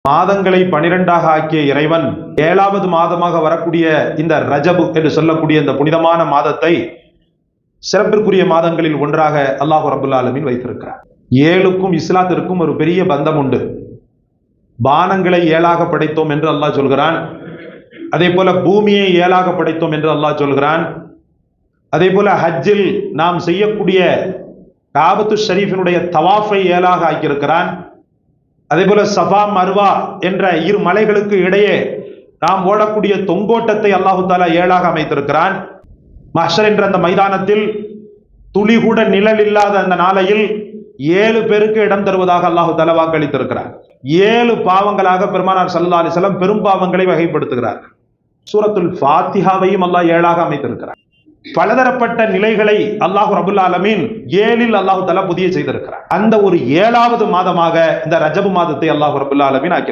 மாதங்களை 12ஆக ஆக்கிய இறைவன் 7வது மாதமாக வரக்கூடிய இந்த ரஜபு என்று சொல்லக்கூடிய இந்த புனிதமான மாதத்தை சிறப்பிற்குரிய மாதங்களில் ஒன்றாக அல்லாஹ் ரப்பல் ஆலமீன் வைத்திருக்கிறார். 7க்கும் இஸ்லாத்திற்கும் ஒரு பெரிய பந்தம் உண்டு. வானங்களை 7ஆக படைத்தோம் என்று அல்லாஹ் சொல்கிறான். அதே போல பூமியை 7ஆக படைத்தோம் என்று அல்லாஹ் சொல்கிறான். அதே போல ஹஜ்ஜில் நாம் செய்யக்கூடிய காபத்து ஷரீஃபினுடைய தவாஃபை 7ஆக ஆக்கியிருக்கிறான். அதே போல சஃபா மர்வா என்ற இரு மலைகளுக்கு இடையே நாம் ஓடக்கூடிய தொங்கோட்டத்தை அல்லாஹு தாலா 7ஆக அமைத்திருக்கிறான். மஹ்ஷர் என்ற அந்த மைதானத்தில் துளி கூட நிழல் இல்லாத அந்த நாளையில் 7 பேருக்கு இடம் தருவதாக அல்லாஹு தாலா வாக்களித்திருக்கிறார். 7 பாவங்களாக பெருமானார் ஸல்லல்லாஹு அலைஹி வஸல்லம் பெரும் பாவங்களை வகைப்படுத்துகிறார். சூரத்துல் ஃபாத்திஹாவையும் அல்லாஹ் 7ஆக அமைத்திருக்கிறார். பலதரப்பட்ட நிலைகளை அல்லாஹ் ரப்பல் ஆலமீன் 7இல் அல்லாஹு தஆலா புதிய செய்திருக்கிறார். அந்த ஒரு 7வது மாதமாக இந்த ரஜபு மாதத்தை அல்லாஹ் ரப்பல் ஆலமீன் ஆக்கி